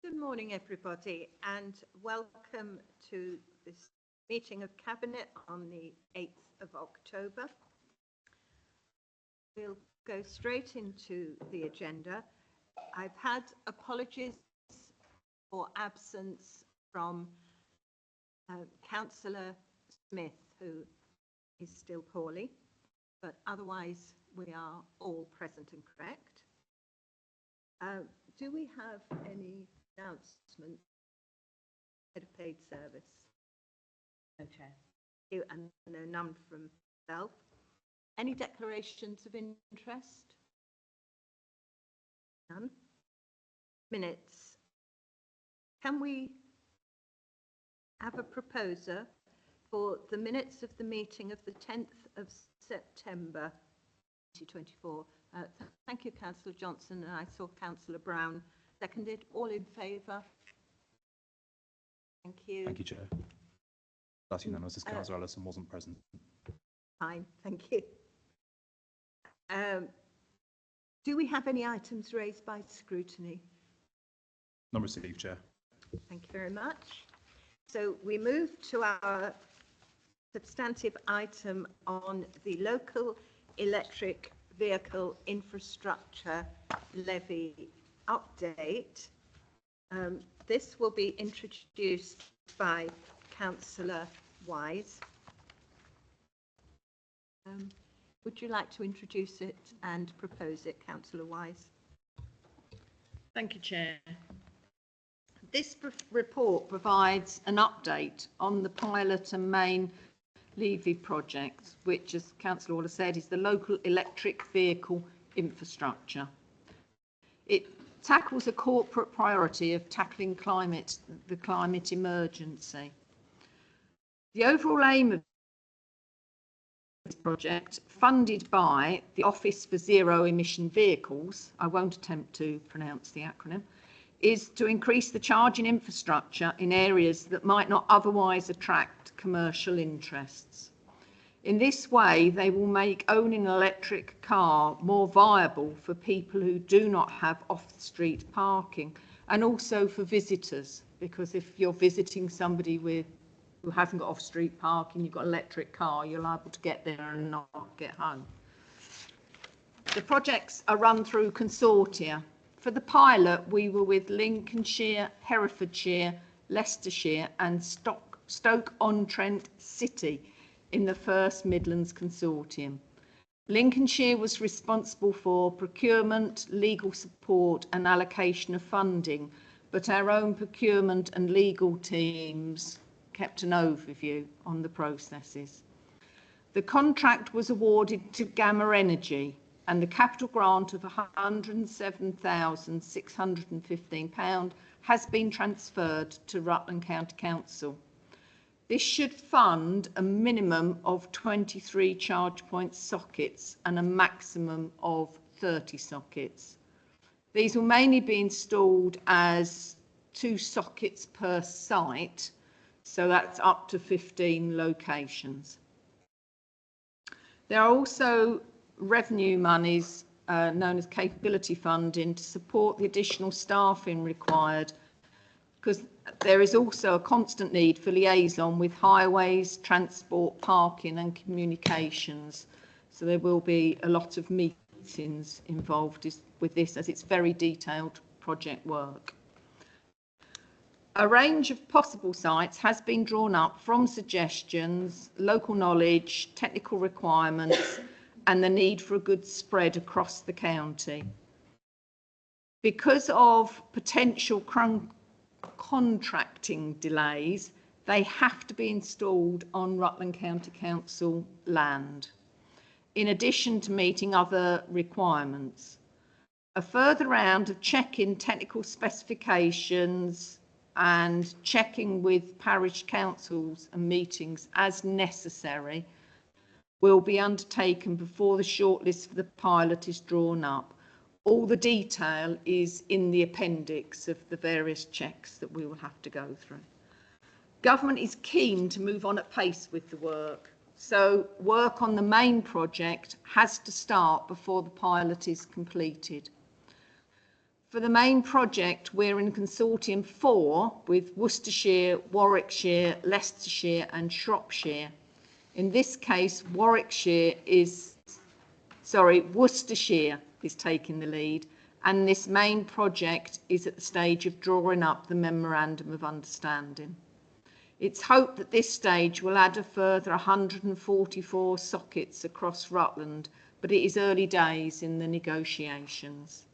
Good morning, everybody, and welcome to this meeting of Cabinet on the 8th of October. We'll go straight into the agenda. I've had apologies for absence from Councillor Smith, who is still poorly, but otherwise we are all present and correct. Do we have any announcements at a paid service? No, Chair. And no, none from self. Any declarations of interest? None. Minutes. Can we have a proposer for the minutes of the meeting of the 10th of September 2024? Thank you, Councillor Johnson, and I saw Councillor Brown seconded. All in favour? Thank you. Thank you, Chair. That's unanimous, as Councillor Ellison wasn't present. Fine, thank you. Do we have any items raised by scrutiny? None received, Chair. Thank you very much. So we move to our substantive item on the local electric vehicle infrastructure levy update. This will be introduced by Councillor Wise. Would you like to introduce it and propose it, Councillor Wise? Thank you, Chair. This report provides an update on the pilot and main levy project, which, as Councillor Waller said, is the local electric vehicle infrastructure. It tackles a corporate priority of tackling the climate emergency. The overall aim of this project, funded by the Office for Zero Emission Vehicles, I won't attempt to pronounce the acronym, is to increase the charging infrastructure in areas that might not otherwise attract commercial interests. In this way, they will make owning an electric car more viable for people who do not have off-street parking, and also for visitors, because if you're visiting somebody who hasn't got off-street parking, you've got an electric car, you're liable to get there and not get home. The projects are run through consortia. For the pilot, we were with Lincolnshire, Herefordshire, Leicestershire and Stoke-on-Trent City in the First Midlands Consortium. Lincolnshire was responsible for procurement, legal support and allocation of funding, but our own procurement and legal teams kept an overview on the processes. The contract was awarded to Gamma Energy, and the capital grant of £107,615 has been transferred to Rutland County Council. This should fund a minimum of 23 charge point sockets and a maximum of 30 sockets. These will mainly be installed as 2 sockets per site, so that's up to 15 locations. There are also revenue monies known as capability funding to support the additional staffing required, because there is also a constant need for liaison with highways, transport, parking and communications. So there will be a lot of meetings involved with this, as it's very detailed project work. A range of possible sites has been drawn up from suggestions, local knowledge, technical requirements and the need for a good spread across the county. Because of potential contracting delays, they have to be installed on Rutland County Council land, in addition to meeting other requirements. A further round of checking technical specifications and checking with parish councils and meetings as necessary will be undertaken before the shortlist for the pilot is drawn up. All the detail is in the appendix of the various checks that we will have to go through. Government is keen to move on at pace with the work, so work on the main project has to start before the pilot is completed. For the main project, we're in consortium 4 with Worcestershire, Warwickshire, Leicestershire and Shropshire. In this case, Worcestershire is taking the lead, and this main project is at the stage of drawing up the Memorandum of Understanding. It's hoped that this stage will add a further 144 sockets across Rutland, but it is early days in the negotiations.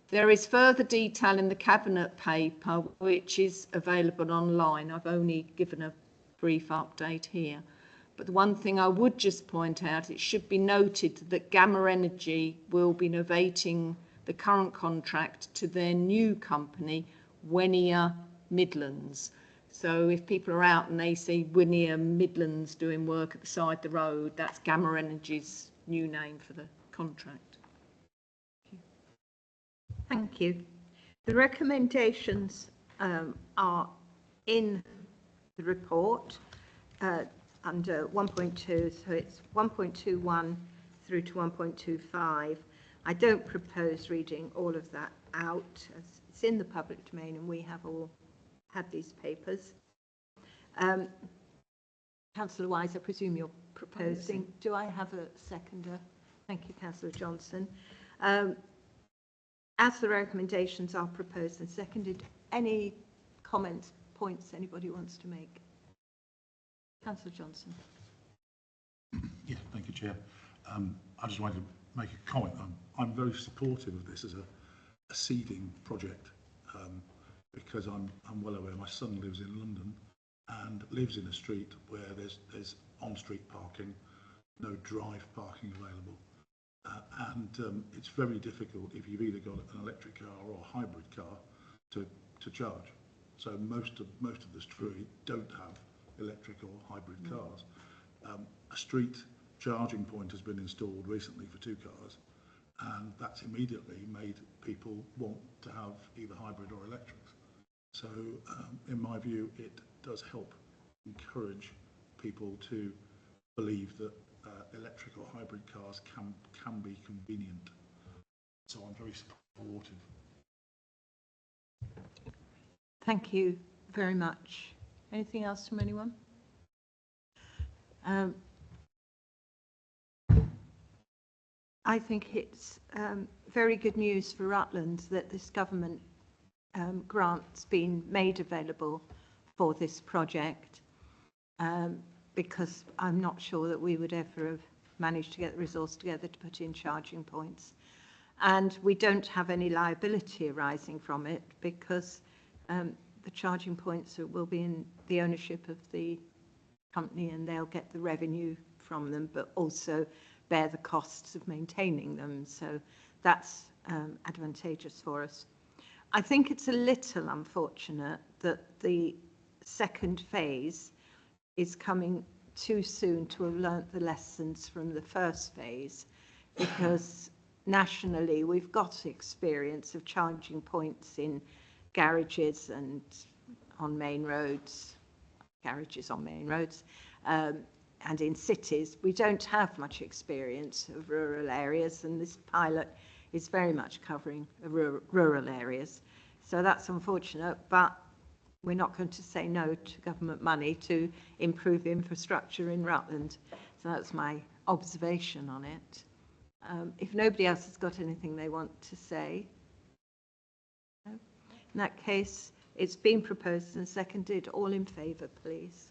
There is further detail in the Cabinet paper, which is available online. I've only given a brief update here. But the one thing I would just point out, it should be noted that Gamma Energy will be novating the current contract to their new company, Wenier Midlands. So if people are out and they see Wenier Midlands doing work at the side of the road, that's Gamma Energy's new name for the contract. Thank you. The recommendations are in the report under 1.2, so it's 1.21 through to 1.25. I don't propose reading all of that out, as it's in the public domain and we have all had these papers. Councillor Wise, I presume you're proposing. Do I have a seconder? Thank you, Councillor Johnson. As the recommendations are proposed and seconded, any comments, points anybody wants to make? Councillor Johnson. Yeah, thank you, Chair. I just wanted to make a comment. I'm very supportive of this as a seeding project because I'm well aware my son lives in London and lives in a street where there's on-street parking, no drive parking available. And it's very difficult if you've either got an electric car or a hybrid car to charge. So most of the street don't have electric or hybrid cars. A street charging point has been installed recently for 2 cars, and that's immediately made people want to have either hybrid or electrics. So in my view, it does help encourage people to believe that electric or hybrid cars can be convenient. So I'm very supportive. Thank you very much. Anything else from anyone? I think it's very good news for Rutland that this government grant's been made available for this project, because I'm not sure that we would ever have managed to get the resource together to put in charging points. And we don't have any liability arising from it because the charging points will be in the ownership of the company and they'll get the revenue from them, but also bear the costs of maintaining them. So that's advantageous for us. I think it's a little unfortunate that the second phase is coming too soon to have learnt the lessons from the first phase, because nationally we've got experience of charging points in garages and on main roads, garages on main roads, and in cities. We don't have much experience of rural areas, and this pilot is very much covering rural areas. So that's unfortunate, but we're not going to say no to government money to improve infrastructure in Rutland. So that's my observation on it. If nobody else has got anything they want to say, no? In that case, it's been proposed and seconded. All in favour, please.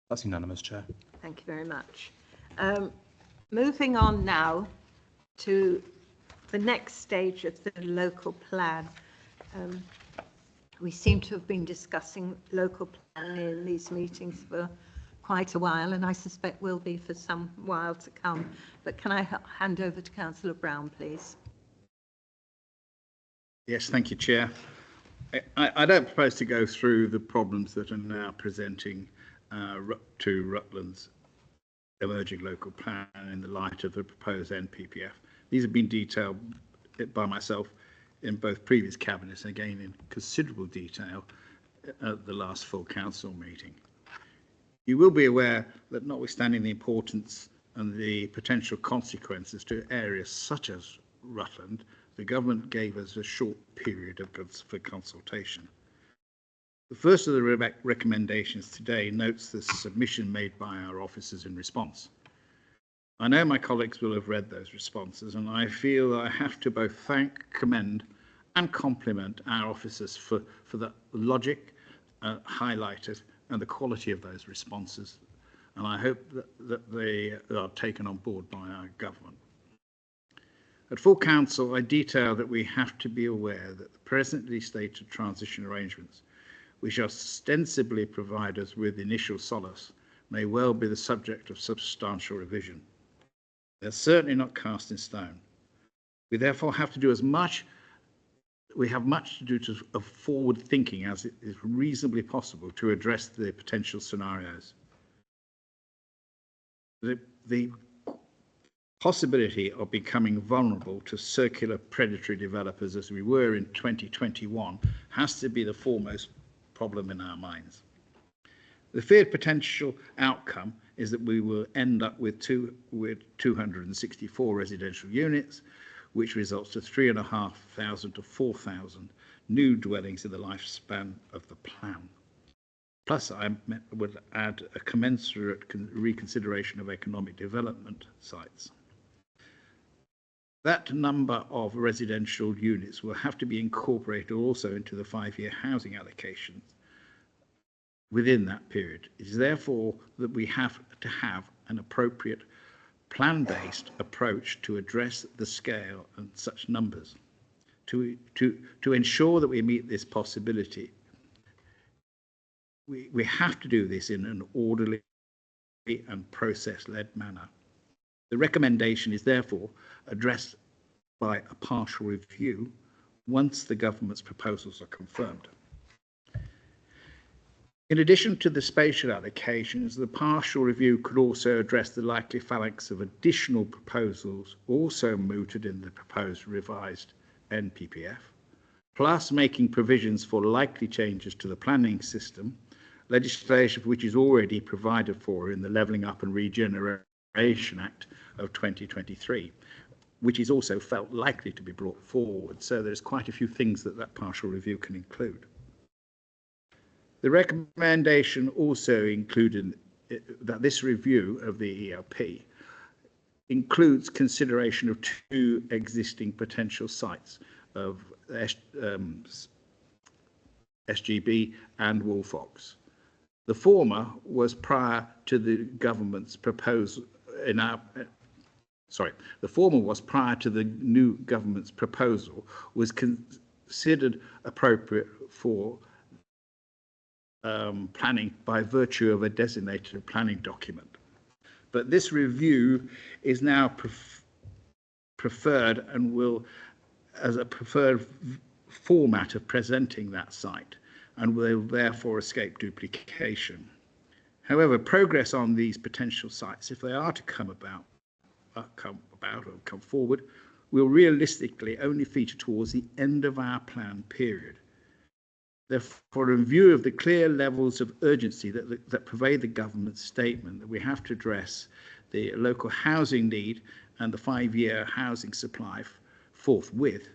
That's unanimous, Chair. Thank you very much. Moving on now to the next stage of the local plan. We seem to have been discussing local planning in these meetings for quite a while, and I suspect will be for some while to come. But can I hand over to Councillor Brown, please? Yes, thank you, Chair. I don't propose to go through the problems that are now presenting to Rutland's emerging local plan in the light of the proposed NPPF. These have been detailed by myself in both previous cabinets and again in considerable detail at the last full council meeting. You will be aware that notwithstanding the importance and the potential consequences to areas such as Rutland, the government gave us a short period for consultation. The first of the recommendations today notes the submission made by our officers in response. I know my colleagues will have read those responses, and I feel I have to both thank, commend and compliment our officers for the logic highlighted and the quality of those responses, and I hope that they are taken on board by our government. At full council, I detail that we have to be aware that the presently stated transition arrangements, which ostensibly provide us with initial solace, may well be the subject of substantial revision. They're certainly not cast in stone. We therefore have to do we have much to do of forward thinking as it is reasonably possible to address the potential scenarios. The possibility of becoming vulnerable to circular predatory developers as we were in 2021 has to be the foremost problem in our minds. The feared potential outcome is that we will end up with 264 residential units, which results to 3,500 to 4,000 new dwellings in the lifespan of the plan. Plus, I would add a commensurate reconsideration of economic development sites. That number of residential units will have to be incorporated also into the 5-year housing allocations within that period. It is therefore that we have to have an appropriate plan-based approach to address the scale and such numbers. To ensure that we meet this possibility, we have to do this in an orderly and process-led manner. The recommendation is therefore addressed by a partial review once the government's proposals are confirmed. In addition to the spatial allocations, the partial review could also address the likely phalanx of additional proposals also mooted in the proposed revised NPPF, plus making provisions for likely changes to the planning system, legislation which is already provided for in the Levelling Up and Regeneration Act of 2023, which is also felt likely to be brought forward. So there's quite a few things that partial review can include. The recommendation also included that this review of the ELP includes consideration of 2 existing potential sites of SGB and Woolfox. The former was prior to the government's proposal the former was prior to the new government's proposal, was considered appropriate for planning by virtue of a designated planning document. But this review is now preferred and will, as a preferred format of presenting that site, and will therefore escape duplication. However, progress on these potential sites, if they are to come forward, will realistically only feature towards the end of our plan period. Therefore, in view of the clear levels of urgency that pervade the government's statement that we have to address the local housing need and the 5-year housing supply forthwith,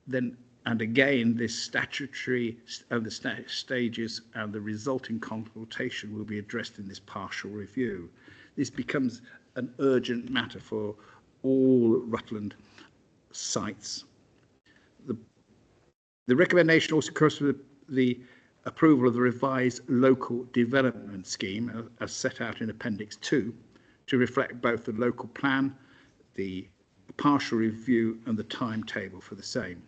then, and again, this statutory and the stages and the resulting consultation will be addressed in this partial review. This becomes an urgent matter for all Rutland sites. The recommendation also calls for the approval of the revised local development scheme as set out in Appendix 2 to reflect both the local plan, the partial review and the timetable for the same.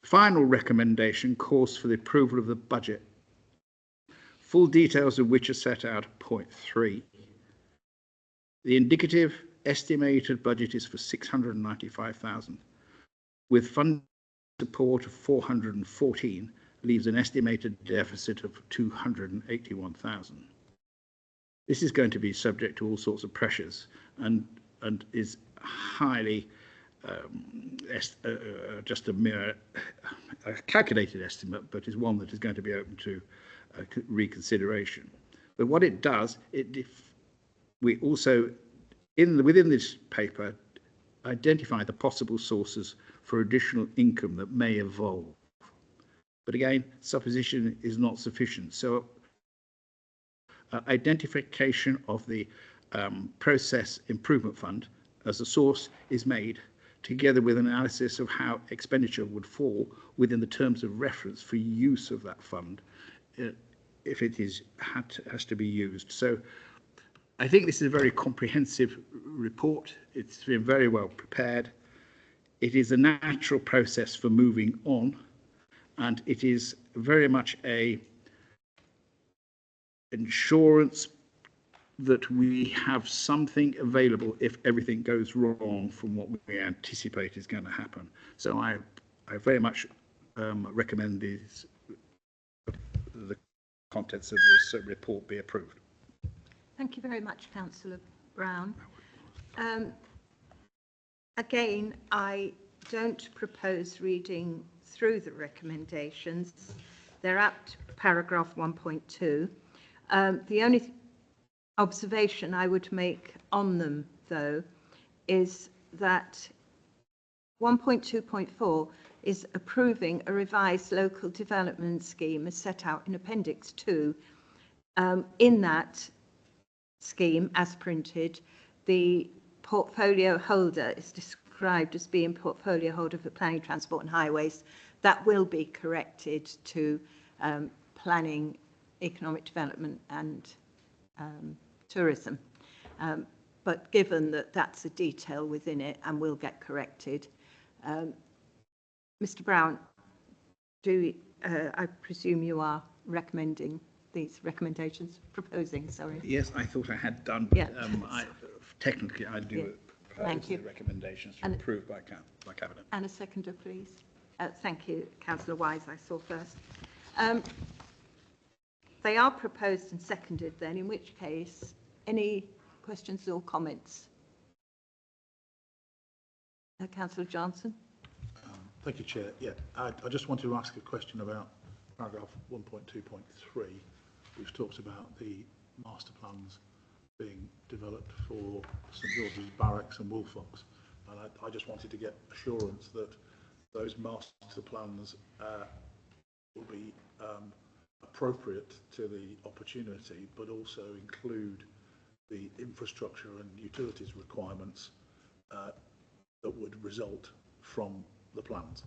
The final recommendation calls for the approval of the budget, full details of which are set out at point 3. The indicative estimated budget is for 695,000, with fund support of 414, leaves an estimated deficit of 281,000. This is going to be subject to all sorts of pressures and is highly just a mere calculated estimate, but is one that is going to be open to reconsideration. But what it does, we also, within this paper, identify the possible sources for additional income that may evolve. But again, supposition is not sufficient. So identification of the process improvement fund as a source is made, together with an analysis of how expenditure would fall within the terms of reference for use of that fund, if it has to be used. So I think this is a very comprehensive report. It's been very well prepared. It is a natural process for moving on, and it is very much a insurance that we have something available if everything goes wrong from what we anticipate is going to happen. So I very much recommend the contents of this report be approved. Thank you very much, Councillor Brown. Again, I don't propose reading through the recommendations. They're at paragraph 1.2. The only observation I would make on them, though, is that 1.2.4 is approving a revised local development scheme as set out in Appendix 2. In that scheme, as printed, the portfolio holder is described as being portfolio holder for planning, transport and highways. That will be corrected to planning, economic development and tourism. But given that that's a detail within it and will get corrected, Mr. Brown, I presume you are recommending these recommendations, proposing, sorry. Yes, I thought I had done, but Yeah. technically I do propose Thank you. the recommendations to be approved by Cabinet. And a seconder, please. Thank you, Councillor Wise, I saw first. They are proposed and seconded then, in which case, any questions or comments? Councillor Johnson. Thank you, Chair. Yeah, I just want to ask a question about paragraph 1.2.3, which talks about the master plans being developed for St George's Barracks and Woolfox. And I just wanted to get assurance that those master plans will be appropriate to the opportunity, but also include the infrastructure and utilities requirements that would result from the plans.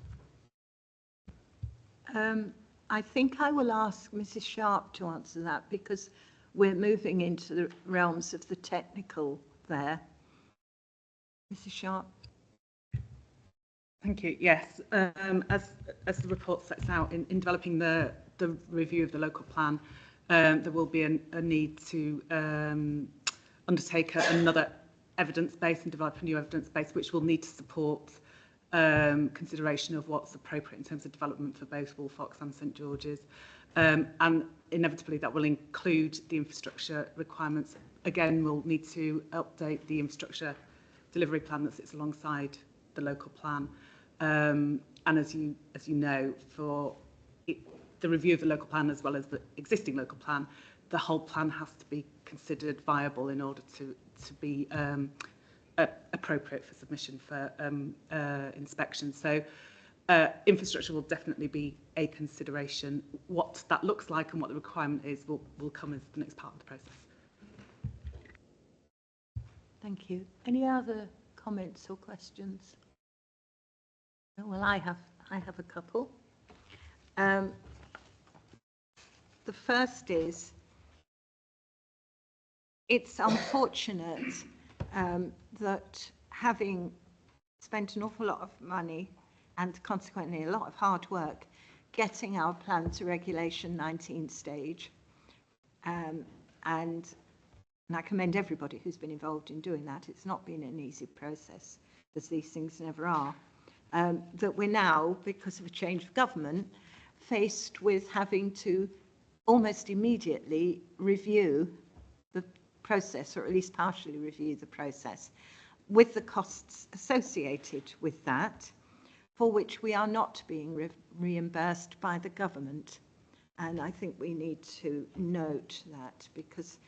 I think I will ask Mrs. Sharp to answer that, because we're moving into the realms of the technical there. Mrs. Sharp. Thank you. Yes, as the report sets out, in developing the review of the local plan, there will be a need to undertake another evidence base and develop a new evidence base, which will need to support consideration of what's appropriate in terms of development for both Woolfox and St George's. And inevitably that will include the infrastructure requirements. Again, we'll need to update the infrastructure delivery plan that sits alongside the local plan. And as you know, for the review of the local plan as well as the existing local plan, the whole plan has to be considered viable in order to be appropriate for submission for inspection. So infrastructure will definitely be a consideration. What that looks like and what the requirement is will come as the next part of the process. Thank you. Any other comments or questions? Well, I have a couple. The first is, it's unfortunate that having spent an awful lot of money and consequently a lot of hard work getting our plan to Regulation 19 stage, and I commend everybody who's been involved in doing that. It's not been an easy process, as these things never are. That we're now, because of a change of government, faced with having to almost immediately review the process, or at least partially review the process, with the costs associated with that, for which we are not being reimbursed by the government. And I think we need to note that, because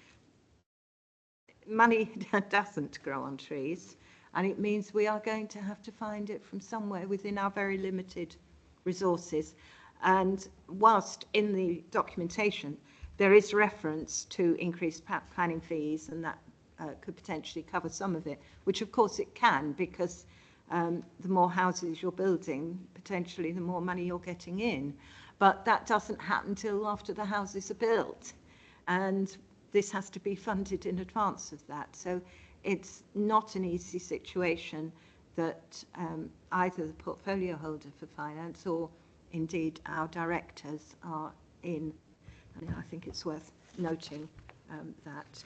money doesn't grow on trees, And it means we are going to have to find it from somewhere within our very limited resources. And whilst in the documentation, there is reference to increased planning fees, and that could potentially cover some of it, which of course it can, because the more houses you're building, potentially the more money you're getting in. But that doesn't happen till after the houses are built. And this has to be funded in advance of that. So it's not an easy situation that either the portfolio holder for finance or indeed our directors are in. And I think it's worth noting that.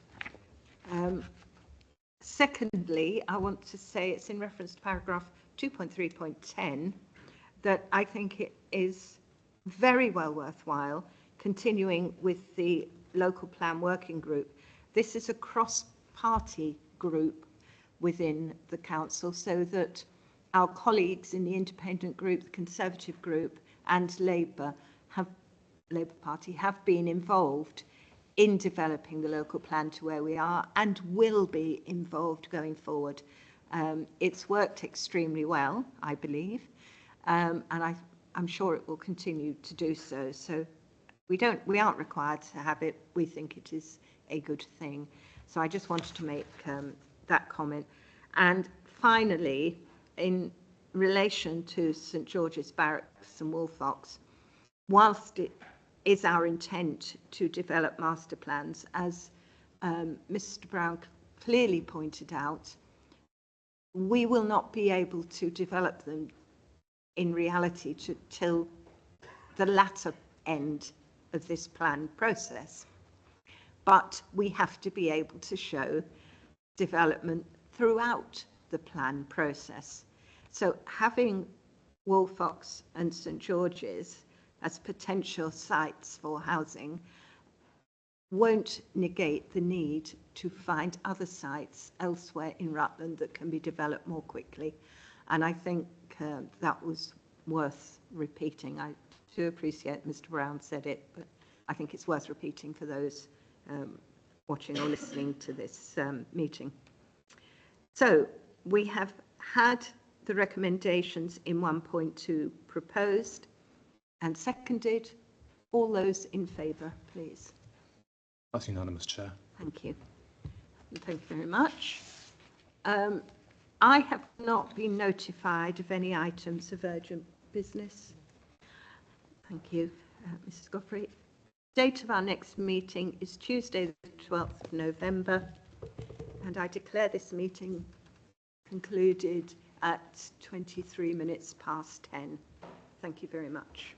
Secondly, I want to say, it's in reference to paragraph 2.3.10, that I think it is very well worthwhile continuing with the local plan working group. This is a cross-party group within the council, so that our colleagues in the independent group, the Conservative group and Labour Party have been involved in developing the local plan to where we are, and will be involved going forward. It's worked extremely well, I believe, and I'm sure it will continue to do so. So we aren't required to have it. We think it is a good thing. So I just wanted to make that comment. And finally, in relation to St George's Barracks and Woolfox, whilst it is our intent to develop master plans, as Mr Brown clearly pointed out, we will not be able to develop them in reality till the latter end of this plan process. But we have to be able to show development throughout the plan process. So having Woolfox and St George's as potential sites for housing won't negate the need to find other sites elsewhere in Rutland that can be developed more quickly. And I think that was worth repeating. I do appreciate Mr Brown said it, but I think it's worth repeating for those watching or listening to this meeting. So we have had the recommendations in 1.2 proposed and seconded. All those in favour, please. That's unanimous, Chair. Thank you. Thank you very much. I have not been notified of any items of urgent business. Thank you, Mrs Godfrey. Date of our next meeting is Tuesday, the 12th of November, and I declare this meeting concluded at 23 minutes past 10. Thank you very much.